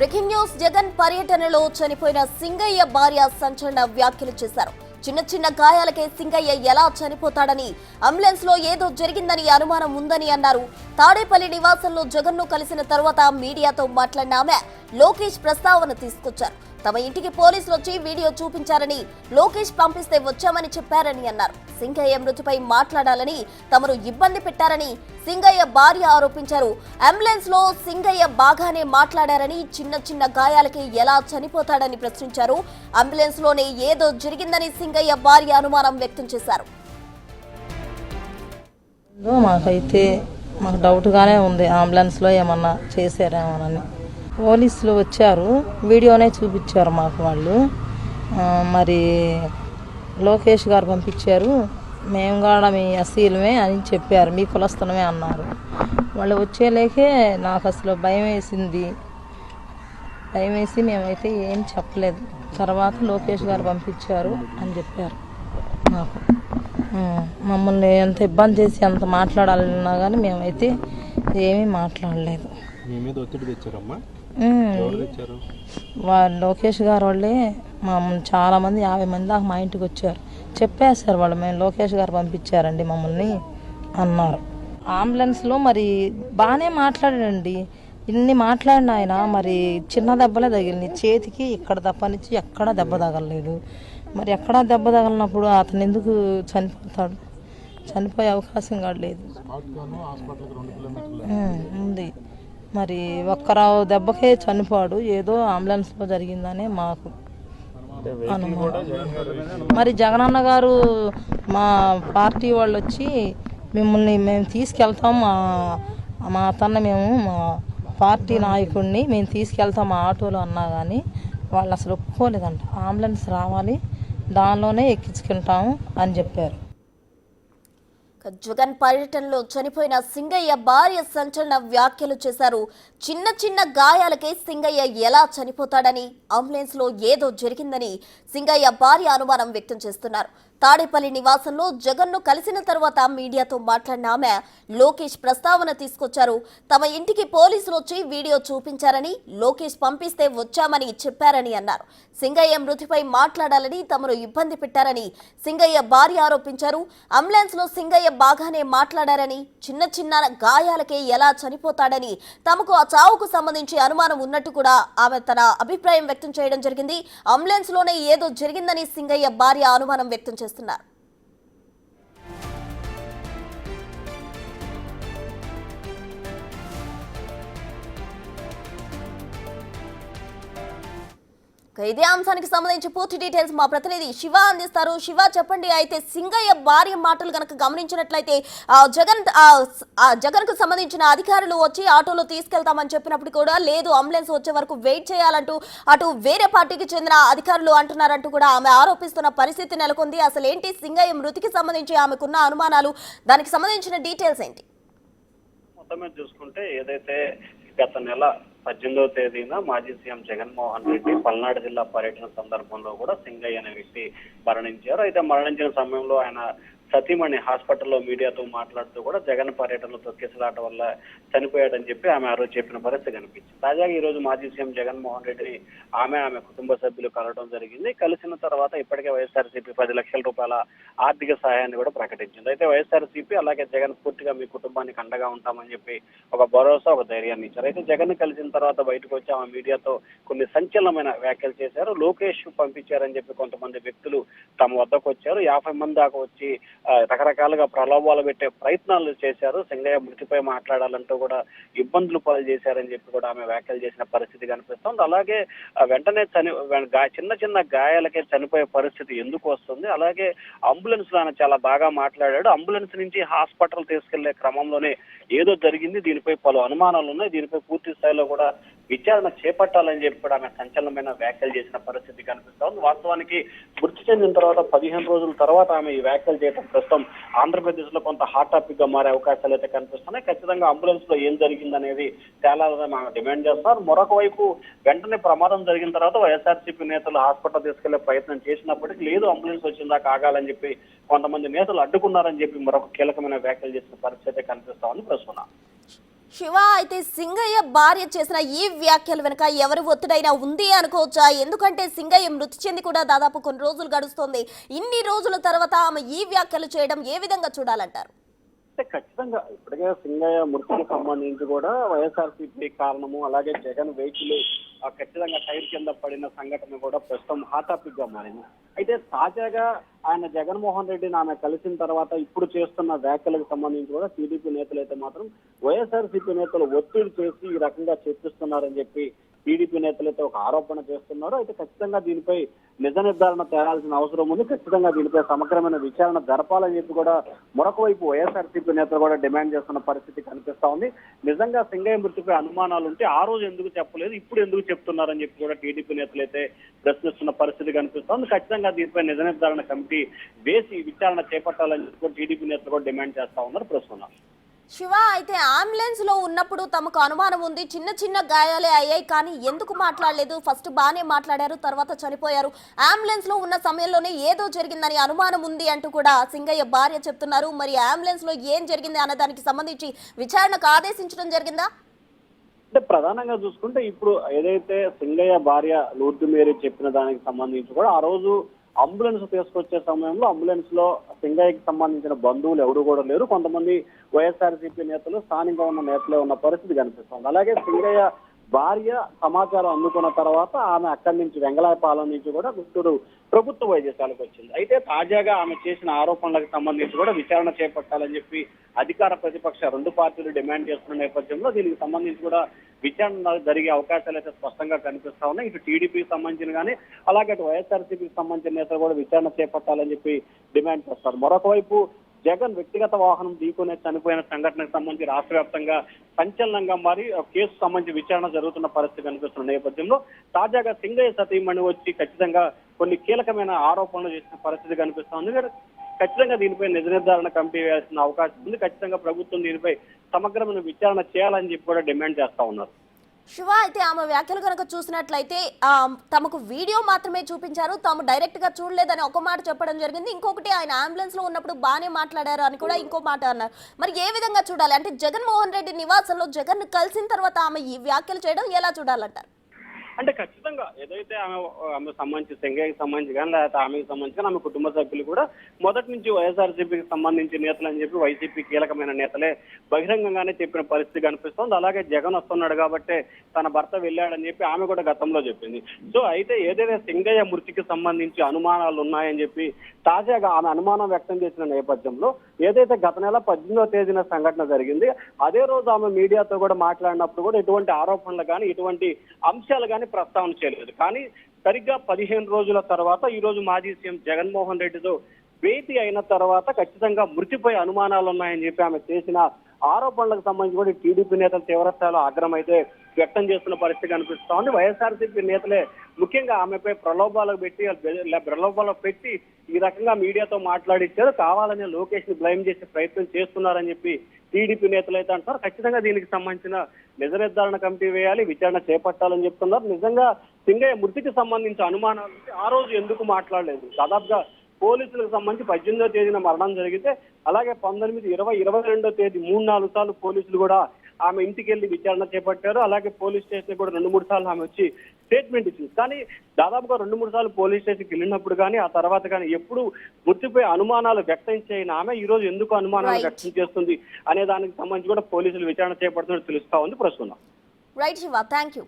Breaking news Jagan పర్యటనలో చనిపోయిన సింగయ్య భార్య సంచలన వ్యాఖ్యలు చేశారు. చిన్న చిన్న గాయాలకే సింగయ్య ఎలా చనిపోతాడని, అంబులెన్స్ లో ఏదో జరిగిందని అనుమానం ఉందని అన్నారు. తాడేపల్లి నివాసంలో జగన్ ను కలిసిన తర్వాత మీడియాతో మాట్లాడిన ఆమె లోకేష్ ప్రస్తావన తీసుకొచ్చారు. తమ ఇంటికి పోలీసులు వచ్చి వీడియో చూపించారని, లోకేష్ పంపిస్తే వచ్చామని చెప్పారని అన్నారు. సింగయ్య మృతిపై మాట్లాడాలని తమను ఇబ్బంది పెట్టారని సింగయ్య భార్య ఆరోపించారు. అంబులెన్స్ లో సింగయ్య బాగానే మాట్లాడారని, చిన్న చిన్న గాయాలకి ఎలా చనిపోతాడని ప్రశ్నించారు. అంబులెన్స్ లోనే ఏదో జరిగిందని సింగయ్య భార్య అనుమానం వ్యక్తం చేశారు. మాకైతే మాకు డౌట్గానే ఉంది, అంబులెన్స్లో ఏమన్నా చేశారేమోనని. పోలీసులు వచ్చారు, వీడియోనే చూపించారు మాకు వాళ్ళు. మరి లోకేష్ గారు పంపించారు, మేము కూడా మీ అసీలమే అని చెప్పారు, మీ కులస్తులమే అన్నారు. వాళ్ళు వచ్చేలేకే నాకు అసలు భయం వేసి మేమైతే ఏం చెప్పలేదు. తర్వాత లోకేష్ గారు పంపించారు అని చెప్పారు మాకు. మమ్మల్ని ఎంత ఇబ్బంది చేసి ఎంత మాట్లాడాలన్నా కానీ మేమైతే ఏమీ మాట్లాడలేదు. లోకేష్ గారు వాళ్ళే చాలామంది 50 మంది దాకా మా ఇంటికి వచ్చారు, చెప్పేశారు వాళ్ళు, మేము లోకేష్ గారు పంపించారండి మమ్మల్ని అన్నారు. అంబులెన్స్లో మరి బాగానే మాట్లాడాడండి, ఇన్ని మాట్లాడిన ఆయన మరి చిన్న దెబ్బలే తగిలింది చేతికి, ఇక్కడ తప్పనిచ్చి ఎక్కడా దెబ్బ తగలలేదు. మరి ఎక్కడా దెబ్బ తగలినప్పుడు అతను ఎందుకు చనిపోతాడు? చనిపోయే అవకాశం కూడా లేదు ఉంది. మరి ఒక్కరావు దెబ్బకే చనిపోడు, ఏదో అంబులెన్స్లో జరిగిందనే మాకు అనుమానం. మరి జగనన్న గారు మా పార్టీ వాళ్ళు వచ్చి మిమ్మల్ని మేము తీసుకెళ్తాం, మా అతన్ని మా పార్టీ నాయకుడిని మేము తీసుకెళ్తాం మా ఆటోలో అన్నా కానీ వాళ్ళు అసలు ఒప్పుకోలేదంట. అంబులెన్స్ రావాలి, దానిలోనే ఎక్కించుకుంటాము అని చెప్పారు. జగన్ పర్యటనలో చనిపోయిన సింగయ్య భార్య సంచలన వ్యాఖ్యలు చేశారు. చిన్న చిన్న గాయాలకే సింగయ్య ఎలా చనిపోతాడని, అంబులెన్స్ లో ఏదో జరిగిందని సింగయ్య భార్య అనుమానం వ్యక్తం చేస్తున్నారు. తాడేపల్లి నివాసంలో జగన్ ను కలిసిన తర్వాత మీడియాతో మాట్లాడిన ఆమె లోకేష్ ప్రస్తావన తీసుకొచ్చారు. తమ ఇంటికి పోలీసులు వచ్చి వీడియో చూపించారని, లోకేష్ పంపిస్తే వచ్చామని చెప్పారని అన్నారు. సింగయ్య మృతిపై మాట్లాడాలని తమను ఇబ్బంది పెట్టారని సింగయ్య భార్య ఆరోపించారు. అంబులెన్స్ లో సింగయ్య బాగానే మాట్లాడారని, చిన్న చిన్న గాయాలకే ఎలా చనిపోతాడని, తమకు ఆ చావుకు సంబంధించి అనుమానం ఉన్నట్టు కూడా ఆమె తన అభిప్రాయం వ్యక్తం చేయడం జరిగింది. అంబులెన్స్ లోనే ఏదో జరిగిందని సింగయ్య భార్య అనుమానం వ్యక్తం చేస్తున్నారు. ఇదే అంశానికి సంబంధించి పూర్తి డీటెయిల్స్ మా ప్రతినిధి శివ అందిస్తారు. శివ, చెప్పండి. అయితే సింగయ్య భార్య మాటలు కనుక గమనించినట్లయితే జగన్ కు సంబంధించిన అధికారులు వచ్చి ఆటోలో తీసుకెళ్తామని చెప్పినప్పుడు కూడా లేదు, అంబులెన్స్ వచ్చే వరకు వెయిట్ చేయాలంటూ అటు వేరే పార్టీకి చెందిన అధికారులు అంటున్నారంటూ కూడా ఆమె ఆరోపిస్తున్న పరిస్థితి నెలకొంది. అసలు ఏంటి సింగయ్య మృతికి సంబంధించి ఆమెకున్న అనుమానాలు, దానికి సంబంధించిన డీటెయిల్స్ ఏంటి? మొత్తం చూసుకుంటే ఏదైతే గత నెల 18వ తేదీన మాజీ సీఎం జగన్మోహన్ రెడ్డి పల్నాడు జిల్లా పర్యటన సందర్భంలో కూడా సింగయ్య అనే వ్యక్తి మరణించారు. అయితే మరణించిన సమయంలో ఆయన సతీమణి హాస్పిటల్లో మీడియాతో మాట్లాడుతూ కూడా జగన్ పర్యటనలో తొక్కిసలాట వల్ల చనిపోయాడని చెప్పి ఆమె ఆ రోజు చెప్పిన పరిస్థితి కనిపించింది. తాజాగా ఈ రోజు మాజీ సీఎం జగన్మోహన్ రెడ్డిని ఆమె కుటుంబ సభ్యులు కలవడం జరిగింది. కలిసిన తర్వాత ఇప్పటికే వైఎస్ఆర్సీపీ 10 లక్షల రూపాయల ఆర్థిక సహాయాన్ని కూడా ప్రకటించింది. అయితే వైఎస్ఆర్సీపీ అలాగే జగన్ పూర్తిగా మీ కుటుంబానికి అండగా ఉంటామని చెప్పి ఒక భరోసా, ఒక ధైర్యాన్ని ఇచ్చారు. అయితే జగన్ కలిసిన తర్వాత బయటకు వచ్చి ఆమె మీడియాతో కొన్ని సంచలనమైన వ్యాఖ్యలు చేశారు. లోకేష్ పంపించారని చెప్పి కొంతమంది వ్యక్తులు తమ వద్దకు వచ్చారు, 50 మంది దాకా వచ్చి రకరకాలుగా ప్రలోభాలు పెట్టే ప్రయత్నాలు చేశారు. సింగయ్య మృతిపై మాట్లాడాలంటూ కూడా ఇబ్బందులు పాలు చేశారని చెప్పి కూడా ఆమె వ్యాఖ్యలు చేసిన పరిస్థితి కనిపిస్తుంది. అలాగే వెంటనే చిన్న చిన్న గాయాలకే చనిపోయే పరిస్థితి ఎందుకు వస్తుంది? అలాగే అంబులెన్స్ లో ఆయన చాలా బాగా మాట్లాడాడు. అంబులెన్స్ నుంచి హాస్పిటల్ తీసుకెళ్లే క్రమంలోనే ఏదో జరిగింది, దీనిపై పలు అనుమానాలు ఉన్నాయి, దీనిపై పూర్తి స్థాయిలో కూడా విచారణ చేపట్టాలని చెప్పి కూడా ఆమె సంచలనమైన వ్యాఖ్యలు చేసిన పరిస్థితి కనిపిస్తోంది. వాస్తవానికి మృతి చెందిన తర్వాత 15 రోజుల తర్వాత ఆమె ఈ వ్యాఖ్యలు చేయడం ప్రస్తుతం ఆంధ్రప్రదేశ్ లో కొంత హాట్ టాపిక్ గా మారే అవకాశాలు అయితే కనిపిస్తున్నాయి. ఖచ్చితంగా అంబులెన్స్ లో ఏం జరిగిందనేది తేలాలని ఆమె డిమాండ్ చేస్తున్నారు. మరొక వైపు వెంటనే ప్రమాదం జరిగిన తర్వాత వైఎస్ఆర్సీపీ నేతలు హాస్పిటల్ తీసుకెళ్లే ప్రయత్నం చేసినప్పటికీ లేదు, అంబులెన్స్ వచ్చిందాకా ఆగాలని చెప్పి కొంతమంది నేతలు అడ్డుకున్నారని చెప్పి మరొక కీలకమైన వ్యాఖ్యలు చేసిన పరిస్థితి కనిపిస్తా ఉంది ప్రస్తుతం. శివ, అయితే సింగయ్య భార్య చేసిన ఈ వ్యాఖ్యల వెనుక ఎవరి ఒత్తిడైనా ఉంది అనుకోవచ్చా? ఎందుకంటే సింగయ్య మృతి చెంది కూడా దాదాపు కొన్ని రోజులు గడుస్తోంది. ఇన్ని రోజుల తర్వాత ఆమె ఈ వ్యాఖ్యలు చేయడం ఏ విధంగా చూడాలంటారు? అంటే ఖచ్చితంగా ఇప్పటికే సింగయ్య మృతికి సంబంధించి కూడా వైఎస్ఆర్సీపీ కారణము, అలాగే జగన్ వెహికల్ ఖచ్చితంగా టైర్ కింద పడిన సంఘటన కూడా ప్రస్తుతం హాట్ టాపిక్ గా మారింది. అయితే తాజాగా ఆయన జగన్మోహన్ రెడ్డిని ఆమె కలిసిన తర్వాత ఇప్పుడు చేస్తున్న వ్యాఖ్యలకు సంబంధించి కూడా టీడీపీ నేతలు అయితే మాత్రం వైఎస్ఆర్సీపీ నేతలు ఒత్తిడి చేసి ఈ రకంగా చర్చిస్తున్నారని చెప్పి టీడీపీ నేతలైతే ఒక ఆరోపణ చేస్తున్నారు. అయితే ఖచ్చితంగా దీనిపై నిజ నిర్ధారణ తేరాల్సిన అవసరం ఉంది. ఖచ్చితంగా దీనిపై సమగ్రమైన విచారణ జరపాలని చెప్పి కూడా మరొక వైపు వైఎస్ఆర్సీపీ నేతలు కూడా డిమాండ్ చేస్తున్న పరిస్థితి కనిపిస్తా ఉంది. నిజంగా సింగయ్య మృతిపై అనుమానాలు ఉంటే ఆ రోజు ఎందుకు చెప్పలేదు, ఇప్పుడు ఎందుకు చెప్తున్నారని చెప్పి కూడా టీడీపీ నేతలు అయితే ప్రశ్నిస్తున్న పరిస్థితి కనిపిస్తా ఉంది. ఖచ్చితంగా దీనిపై నిజ నిర్ధారణ కమిటీ వేసి విచారణ చేపట్టాలని చెప్పి కూడా టీడీపీ నేతలు కూడా డిమాండ్ చేస్తా ఉన్నారు ప్రస్తుతం. శివ, అయితే అంబులెన్స్ లో ఉన్నప్పుడు తమకు అనుమానం ఉంది, చిన్న చిన్న గాయాలే అయ్యాయి, కానీ ఎందుకు మాట్లాడలేదు? ఫస్ట్ బానే మాట్లాడారు, తర్వాత చనిపోయారు. అంబులెన్స్ లో ఉన్న సమయంలోనే ఏదో జరిగిందని అనుమానం ఉంది అంటూ కూడా సింగయ్య భార్య చెప్తున్నారు. మరి అంబులెన్స్ లో ఏం జరిగింది అన్న దానికి సంబంధించి విచారణకు ఆదేశించడం జరిగిందా? అంటే ప్రధానంగా చూసుకుంటే ఇప్పుడు ఏదైతే సింగయ్య భార్య లూర్దు మేరీ చెప్పిన దానికి సంబంధించి కూడా ఆ రోజు అంబులెన్స్ తీసుకొచ్చే సమయంలో అంబులెన్స్ లో సింగయ్యకి సంబంధించిన బంధువులు ఎవరు కూడా లేరు. కొంతమంది వైఎస్ఆర్సీపీ నేతలు, స్థానికంగా ఉన్న నేతలే ఉన్న పరిస్థితి కనిపిస్తుంది. అలాగే సింగయ్య భార్య సమాచారం అందుకున్న తర్వాత ఆమె అక్కడి నుంచి వెంగళాయపాలెం నుంచి కూడా గుంటూరు ప్రభుత్వ వైద్యశాలకు వచ్చింది. అయితే తాజాగా ఆమె చేసిన ఆరోపణలకు సంబంధించి కూడా విచారణ చేపట్టాలని చెప్పి అధికార ప్రతిపక్ష రెండు పార్టీలు డిమాండ్ చేస్తున్న నేపథ్యంలో దీనికి సంబంధించి కూడా విచారణ జరిగే అవకాశాలు అయితే స్పష్టంగా కనిపిస్తా ఉన్నాయి. ఇటు టీడీపీకి సంబంధించిన కానీ అలాగే అటు వైఎస్ఆర్సీపీకి సంబంధించిన నేతలు కూడా విచారణ చేపట్టాలని చెప్పి డిమాండ్ చేస్తారు. మరొక వైపు జగన్ వ్యక్తిగత వాహనం ఢీకొని చనిపోయిన సంఘటనకు సంబంధించి రాష్ట్ర వ్యాప్తంగా సంచలనంగా మారి కేసు సంబంధించి విచారణ జరుగుతున్న పరిస్థితి కనిపిస్తున్న నేపథ్యంలో తాజాగా సింగయ్య సతీమణి వచ్చి ఖచ్చితంగా కొన్ని కీలకమైన ఆరోపణలు చేసిన పరిస్థితి కనిపిస్తోంది. ఖచ్చితంగా దీనిపై నిజ నిర్ధారణ కమిటీ వేయాల్సిన అవకాశం ఉంది. ఖచ్చితంగా ప్రభుత్వం దీనిపై సమగ్రమైన విచారణ చేయాలని చెప్పి కూడా డిమాండ్ చేస్తా ఉన్నారు. శివ, అయితే ఆమె వ్యాఖ్యలు కనుక చూసినట్లయితే తమకు వీడియో మాత్రమే చూపించారు, తాము డైరెక్ట్ గా చూడలేదని ఒక మాట చెప్పడం జరిగింది. ఇంకొకటి ఆయన అంబులెన్స్ లో ఉన్నప్పుడు బాగానే మాట్లాడారు అని కూడా ఇంకో మాట అన్నారు. మరి ఏ విధంగా చూడాలి? అంటే జగన్మోహన్ రెడ్డి నివాసంలో జగన్ కలిసిన తర్వాత ఆమె ఈ వ్యాఖ్యలు చేయడం ఎలా చూడాలంటారు? అంటే ఖచ్చితంగా ఏదైతే ఆమె సంబంధించి సింగయ్యకి సంబంధించి కానీ లేకపోతే ఆమెకి సంబంధించి కానీ ఆమె కుటుంబ సభ్యులు కూడా మొదటి నుంచి వైఎస్ఆర్సీపీకి సంబంధించి నేతలు అని చెప్పి వైసీపీ కీలకమైన నేతలే బహిరంగంగానే చెప్పిన పరిస్థితి కనిపిస్తోంది. అలాగే జగన్ వస్తున్నాడు కాబట్టి తన భర్త వెళ్ళాడని చెప్పి ఆమె కూడా గతంలో చెప్పింది. సో అయితే ఏదైతే సింగయ్య మృతికి సంబంధించి అనుమానాలు ఉన్నాయని చెప్పి తాజాగా ఆమె అనుమానం వ్యక్తం చేసిన నేపథ్యంలో ఏదైతే గత నెల 18వ తేదీన సంఘటన జరిగింది, అదే రోజు ఆమె మీడియాతో కూడా మాట్లాడినప్పుడు కూడా ఎటువంటి ఆరోపణలు కానీ ఎటువంటి అంశాలు కానీ ప్రస్తావన చేయలేదు. కానీ సరిగ్గా 15 రోజుల తర్వాత ఈ రోజు మాజీ సీఎం జగన్మోహన్ రెడ్డితో భేటీ అయిన తర్వాత ఖచ్చితంగా మృతిపై అనుమానాలు ఉన్నాయని చెప్పి ఆమె చేసిన ఆరోపణలకు సంబంధించి కూడా టీడీపీ నేతలు తీవ్రస్థాయిలో ఆగ్రహం అయితే వ్యక్తం చేస్తున్న పరిస్థితి కనిపిస్తా ఉంది. వైఎస్ఆర్సీపీ నేతలే ముఖ్యంగా ఆమెపై ప్రలోభాలకు పెట్టి ఈ రకంగా మీడియాతో మాట్లాడిచ్చారు, కావాలనే లోకేష్ ని బ్లైమ్ చేసే ప్రయత్నం చేస్తున్నారని చెప్పి టీడీపీ నేతలు అయితే అంటారు. ఖచ్చితంగా దీనికి సంబంధించిన నిజ నిర్ధారణ కమిటీ వేయాలి, విచారణ చేపట్టాలని చెప్తున్నారు. నిజంగా సింగయ్య మృతికి సంబంధించి అనుమానాలు ఆ రోజు ఎందుకు మాట్లాడలేదు? దాదాపుగా పోలీసులకు సంబంధించి 18వ తేదీన మరణం జరిగితే అలాగే 19, 20, 22వ తేదీ 3-4 సార్లు పోలీసులు కూడా ఆమె ఇంటికి వెళ్ళి విచారణ చేపట్టారు. అలాగే పోలీస్ స్టేషన్ కూడా 2-3 సార్లు ఆమె వచ్చి స్టేట్మెంట్ ఇచ్చింది. కానీ దాదాపుగా 2-3 సార్లు పోలీస్ స్టేషన్కి వెళ్ళినప్పుడు కానీ ఆ తర్వాత కానీ ఎప్పుడు మృతిపై అనుమానాలు వ్యక్తం చేయని ఆమె ఈ రోజు ఎందుకు అనుమానాలు వ్యక్తం చేస్తుంది అనే దానికి సంబంధించి కూడా పోలీసులు విచారణ చేపడుతున్నట్టు తెలుస్తా ఉంది ప్రస్తుతం. Right Shiva, thank you.